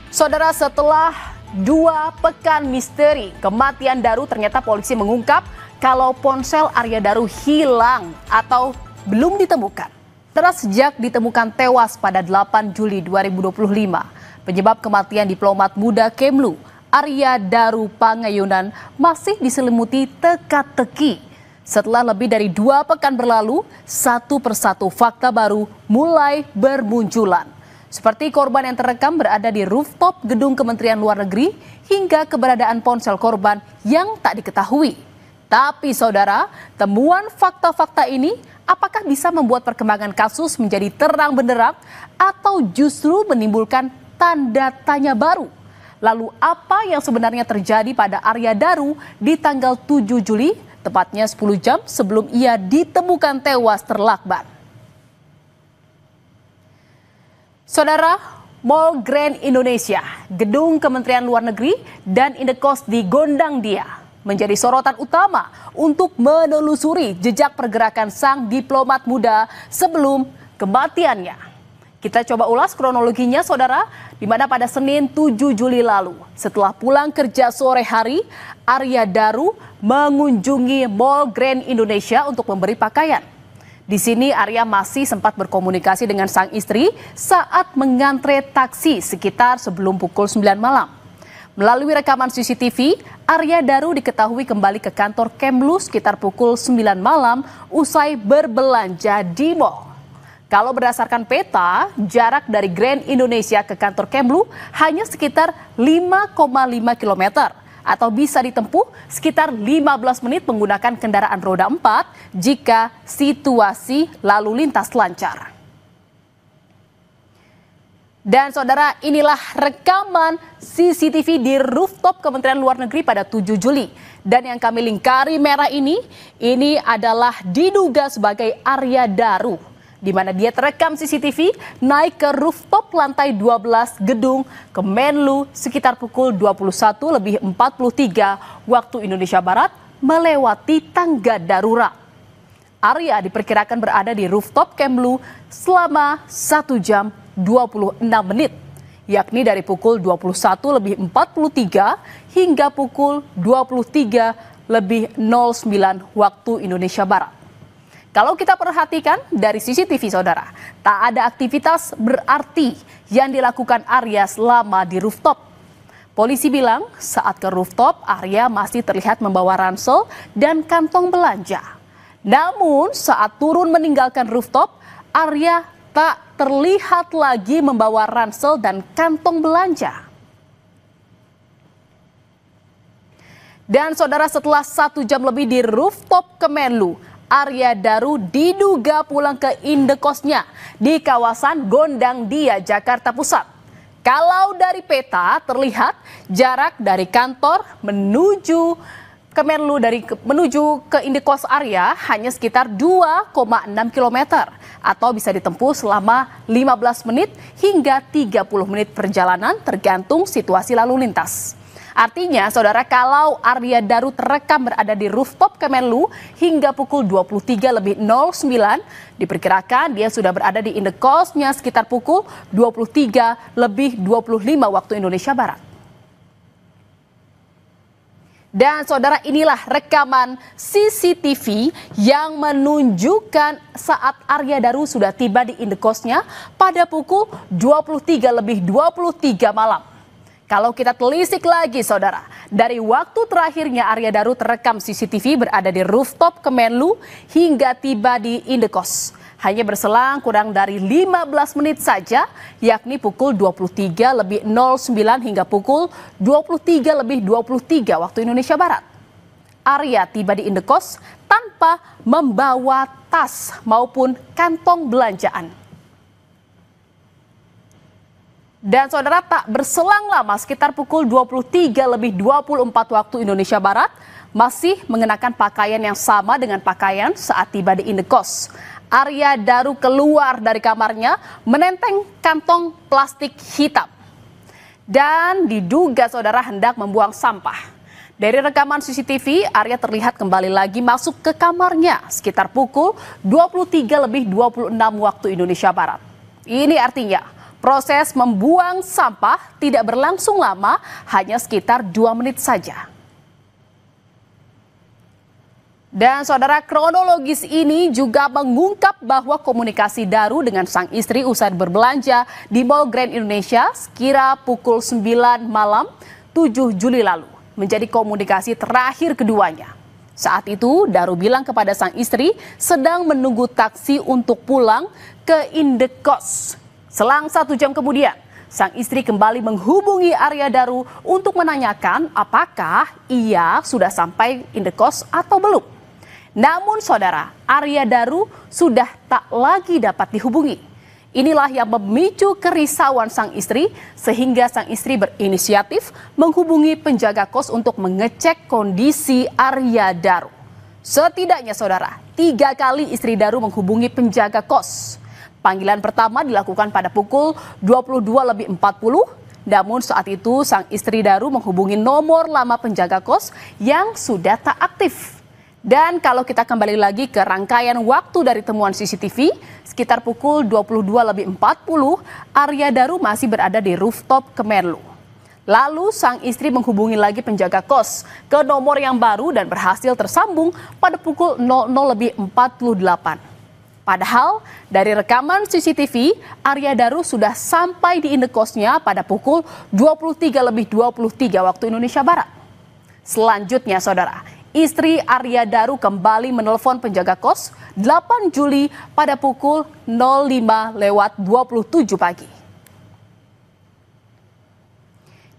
Saudara, setelah 2 pekan misteri kematian Daru, ternyata polisi mengungkap kalau ponsel Arya Daru hilang atau belum ditemukan. Setelah sejak ditemukan tewas pada 8 Juli 2025, penyebab kematian diplomat muda Kemlu, Arya Daru Pangayunan, masih diselimuti teka-teki. Setelah lebih dari 2 pekan berlalu, satu persatu fakta baru mulai bermunculan. Seperti korban yang terekam berada di rooftop gedung Kementerian Luar Negeri hingga keberadaan ponsel korban yang tak diketahui. Tapi saudara, temuan fakta-fakta ini apakah bisa membuat perkembangan kasus menjadi terang benderang atau justru menimbulkan tanda tanya baru? Lalu apa yang sebenarnya terjadi pada Arya Daru di tanggal 7 Juli, tepatnya 10 jam sebelum ia ditemukan tewas terlakban? Saudara, Mall Grand Indonesia, gedung Kementerian Luar Negeri, dan Indekos di Gondang Dia menjadi sorotan utama untuk menelusuri jejak pergerakan sang diplomat muda sebelum kematiannya. Kita coba ulas kronologinya, saudara, di mana pada Senin 7 Juli lalu, setelah pulang kerja sore hari, Arya Daru mengunjungi Mall Grand Indonesia untuk memberi pakaian. Di sini Arya masih sempat berkomunikasi dengan sang istri saat mengantre taksi sekitar sebelum pukul 9 malam. Melalui rekaman CCTV, Arya Daru diketahui kembali ke kantor Kemlu sekitar pukul 9 malam usai berbelanja di mall. Kalau berdasarkan peta, jarak dari Grand Indonesia ke kantor Kemlu hanya sekitar 5,5 km. Atau bisa ditempuh sekitar 15 menit menggunakan kendaraan roda 4 jika situasi lalu lintas lancar. Dan saudara, inilah rekaman CCTV di rooftop Kementerian Luar Negeri pada 7 Juli. Dan yang kami lingkari merah ini adalah diduga sebagai Arya Daru, di mana dia terekam CCTV naik ke rooftop lantai 12 gedung Kemenlu sekitar pukul 21.43 waktu Indonesia Barat melewati tangga darurat. Arya diperkirakan berada di rooftop Kemlu selama 1 jam 26 menit, yakni dari pukul 21.43 hingga pukul 23.09 waktu Indonesia Barat. Kalau kita perhatikan dari CCTV, saudara, tak ada aktivitas berarti yang dilakukan Arya selama di rooftop. Polisi bilang saat ke rooftop, Arya masih terlihat membawa ransel dan kantong belanja. Namun saat turun meninggalkan rooftop, Arya tak terlihat lagi membawa ransel dan kantong belanja. Dan saudara, setelah 1 jam lebih di rooftop Kemenlu, Arya Daru diduga pulang ke indekosnya di kawasan Gondang Dia, Jakarta Pusat. Kalau dari peta terlihat jarak dari kantor menuju Kemenlu menuju ke indekos Arya hanya sekitar 2,6 km atau bisa ditempuh selama 15 menit hingga 30 menit perjalanan tergantung situasi lalu lintas. Artinya, saudara, kalau Arya Daru terekam berada di rooftop Kemenlu hingga pukul 23.09, diperkirakan dia sudah berada di indekosnya sekitar pukul 23.25 waktu Indonesia Barat. Dan saudara, inilah rekaman CCTV yang menunjukkan saat Arya Daru sudah tiba di indekosnya pada pukul 23.23 malam. Kalau kita telisik lagi, saudara, dari waktu terakhirnya Arya Daru terekam CCTV berada di rooftop Kemenlu hingga tiba di indekos, hanya berselang kurang dari 15 menit saja, yakni pukul 23.09 hingga pukul 23.23 waktu Indonesia Barat. Arya tiba di indekos tanpa membawa tas maupun kantong belanjaan. Dan saudara, tak berselang lama sekitar pukul 23.24 waktu Indonesia Barat masih mengenakan pakaian yang sama dengan pakaian saat tiba di indekos. Arya Daru keluar dari kamarnya menenteng kantong plastik hitam dan diduga saudara hendak membuang sampah. Dari rekaman CCTV, Arya terlihat kembali lagi masuk ke kamarnya sekitar pukul 23.26 waktu Indonesia Barat. Ini artinya Proses membuang sampah tidak berlangsung lama, hanya sekitar 2 menit saja. Dan saudara, kronologis ini juga mengungkap bahwa komunikasi Daru dengan sang istri usai berbelanja di Mall Grand Indonesia sekira pukul 9 malam 7 Juli lalu menjadi komunikasi terakhir keduanya. Saat itu Daru bilang kepada sang istri sedang menunggu taksi untuk pulang ke Indekos. Selang 1 jam kemudian, sang istri kembali menghubungi Arya Daru untuk menanyakan apakah ia sudah sampai Indekos atau belum. Namun saudara, Arya Daru sudah tak lagi dapat dihubungi. Inilah yang memicu kerisauan sang istri sehingga sang istri berinisiatif menghubungi penjaga kos untuk mengecek kondisi Arya Daru. Setidaknya saudara, 3 kali istri Daru menghubungi penjaga kos. Panggilan pertama dilakukan pada pukul 22.40, namun saat itu sang istri Daru menghubungi nomor lama penjaga kos yang sudah tak aktif. Dan kalau kita kembali lagi ke rangkaian waktu dari temuan CCTV, sekitar pukul 22.40, Arya Daru masih berada di rooftop Kemenlu. Lalu sang istri menghubungi lagi penjaga kos ke nomor yang baru dan berhasil tersambung pada pukul 00.48. Padahal dari rekaman CCTV, Arya Daru sudah sampai di indekosnya pada pukul 23.23 waktu Indonesia Barat. Selanjutnya saudara, istri Arya Daru kembali menelpon penjaga kos 8 Juli pada pukul 05.27 pagi.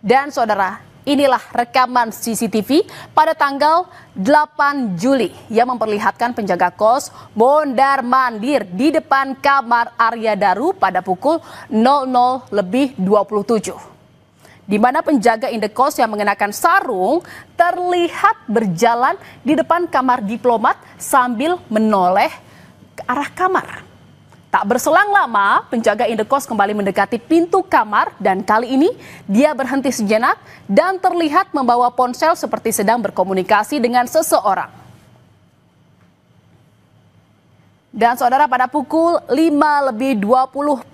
Dan saudara, inilah rekaman CCTV pada tanggal 8 Juli yang memperlihatkan penjaga kos mondar-mandir di depan kamar Arya Daru pada pukul 00.27. Di mana penjaga indekos yang mengenakan sarung terlihat berjalan di depan kamar diplomat sambil menoleh ke arah kamar. Tak berselang lama, penjaga indekos kembali mendekati pintu kamar dan kali ini dia berhenti sejenak dan terlihat membawa ponsel seperti sedang berkomunikasi dengan seseorang. Dan saudara, pada pukul 5.20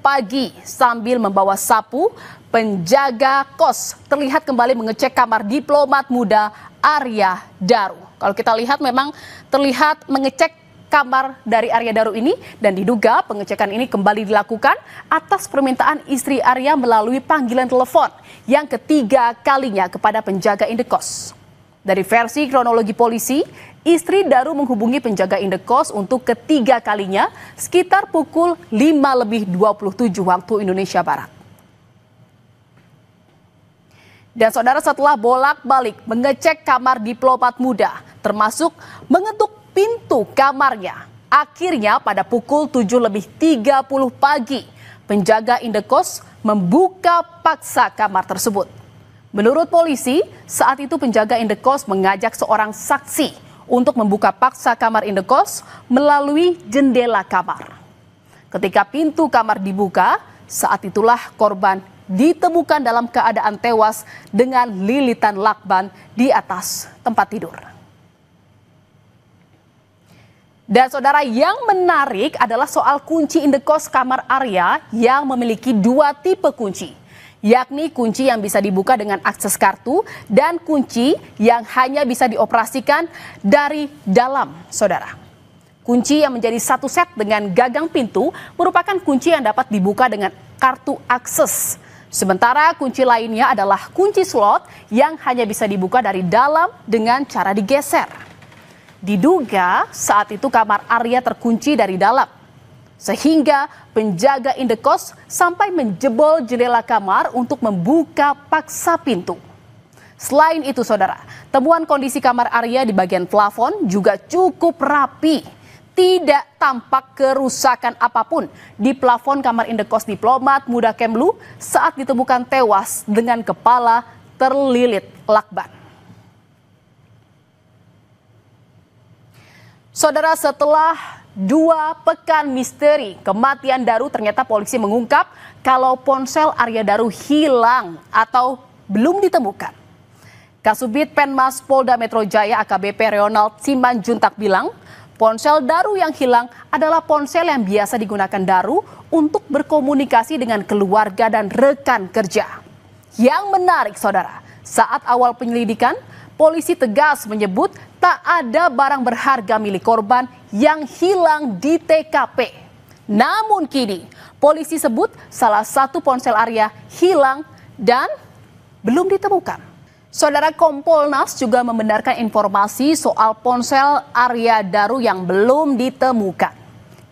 pagi sambil membawa sapu, penjaga kos terlihat kembali mengecek kamar diplomat muda Arya Daru. Kalau kita lihat memang terlihat mengecek kamar dari Arya Daru ini dan diduga pengecekan ini kembali dilakukan atas permintaan istri Arya melalui panggilan telepon yang ketiga kalinya kepada penjaga indekos. Dari versi kronologi polisi, istri Daru menghubungi penjaga indekos untuk ketiga kalinya sekitar pukul 5.27 waktu Indonesia Barat. Dan saudara, setelah bolak-balik mengecek kamar diplomat muda termasuk mengetuk pintu kamarnya, akhirnya pada pukul 7.30 pagi, penjaga indekos membuka paksa kamar tersebut. Menurut polisi, saat itu penjaga indekos mengajak seorang saksi untuk membuka paksa kamar indekos melalui jendela kamar. Ketika pintu kamar dibuka, saat itulah korban ditemukan dalam keadaan tewas dengan lilitan lakban di atas tempat tidur. Dan saudara, yang menarik adalah soal kunci indekos kamar Arya yang memiliki 2 tipe kunci, yakni kunci yang bisa dibuka dengan akses kartu dan kunci yang hanya bisa dioperasikan dari dalam, saudara. Kunci yang menjadi satu set dengan gagang pintu merupakan kunci yang dapat dibuka dengan kartu akses. Sementara kunci lainnya adalah kunci slot yang hanya bisa dibuka dari dalam dengan cara digeser. Diduga saat itu kamar Arya terkunci dari dalam, sehingga penjaga indekos sampai menjebol jendela kamar untuk membuka paksa pintu. Selain itu saudara, temuan kondisi kamar Arya di bagian plafon juga cukup rapi. Tidak tampak kerusakan apapun di plafon kamar indekos diplomat muda Kemlu saat ditemukan tewas dengan kepala terlilit lakban. Saudara, setelah 2 pekan misteri kematian Daru, ternyata polisi mengungkap kalau ponsel Arya Daru hilang atau belum ditemukan. Kasubit Penmas Polda Metro Jaya AKBP Ronald Simanjuntak bilang Ponsel Daru yang hilang adalah ponsel yang biasa digunakan Daru untuk berkomunikasi dengan keluarga dan rekan kerja. Yang menarik, saudara, saat awal penyelidikan, polisi tegas menyebut tak ada barang berharga milik korban yang hilang di TKP. Namun kini, polisi sebut salah satu ponsel Arya hilang dan belum ditemukan. Saudara, Kompolnas juga membenarkan informasi soal ponsel Arya Daru yang belum ditemukan.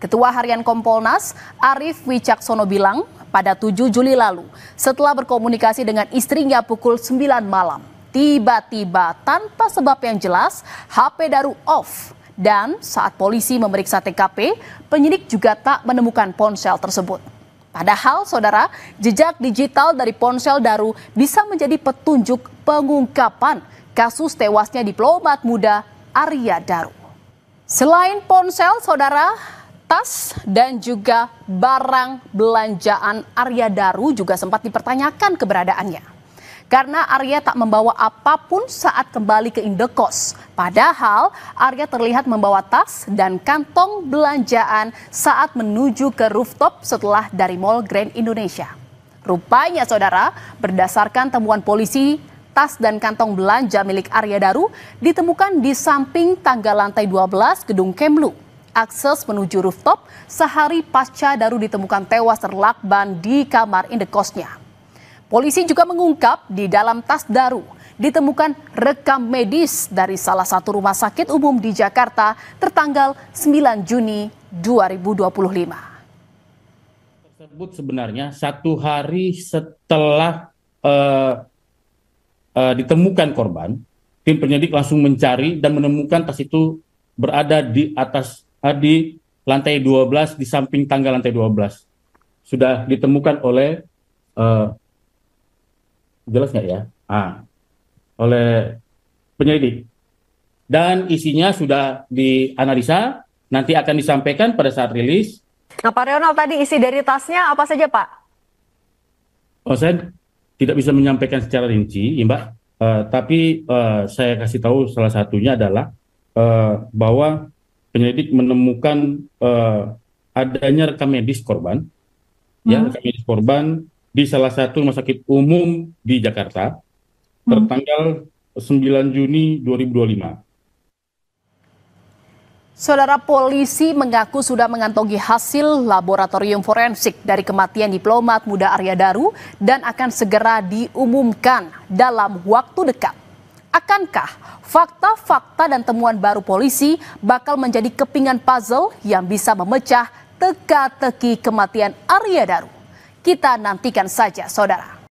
Ketua Harian Kompolnas, Arief Wicaksono bilang pada 7 Juli lalu, setelah berkomunikasi dengan istrinya pukul 9 malam, tiba-tiba tanpa sebab yang jelas, HP Daru off. Dan saat polisi memeriksa TKP, penyidik juga tak menemukan ponsel tersebut. Padahal, saudara, jejak digital dari ponsel Daru bisa menjadi petunjuk pengungkapan kasus tewasnya diplomat muda Arya Daru. Selain ponsel, saudara, tas dan juga barang belanjaan Arya Daru juga sempat dipertanyakan keberadaannya. Karena Arya tak membawa apapun saat kembali ke indekos. Padahal Arya terlihat membawa tas dan kantong belanjaan saat menuju ke rooftop setelah dari Mall Grand Indonesia. Rupanya, saudara, berdasarkan temuan polisi, tas dan kantong belanja milik Arya Daru ditemukan di samping tangga lantai 12 gedung Kemlu. Akses menuju rooftop sehari pasca Daru ditemukan tewas terlakban di kamar indekosnya. Polisi juga mengungkap di dalam tas Daru ditemukan rekam medis dari salah satu rumah sakit umum di Jakarta tertanggal 9 Juni 2025. Tersebut sebenarnya 1 hari setelah ditemukan korban, tim penyidik langsung mencari dan menemukan tas itu berada di atas di lantai 12 di samping tangga lantai 12. Sudah ditemukan oleh jelas nggak ya? Oleh penyelidik. Dan isinya sudah dianalisa, nanti akan disampaikan pada saat rilis. Nah, Pak Ronald, tadi isi dari tasnya apa saja, Pak? Saya tidak bisa menyampaikan secara rinci, Mbak. Tapi saya kasih tahu salah satunya adalah bahwa penyelidik menemukan adanya rekam medis korban, ya, rekam medis korban di salah satu rumah sakit umum di Jakarta tertanggal 9 Juni 2025. Saudara, polisi mengaku sudah mengantongi hasil laboratorium forensik dari kematian diplomat muda Arya Daru dan akan segera diumumkan dalam waktu dekat. Akankah fakta-fakta dan temuan baru polisi bakal menjadi kepingan puzzle yang bisa memecah teka-teki kematian Arya Daru? Kita nantikan saja, saudara.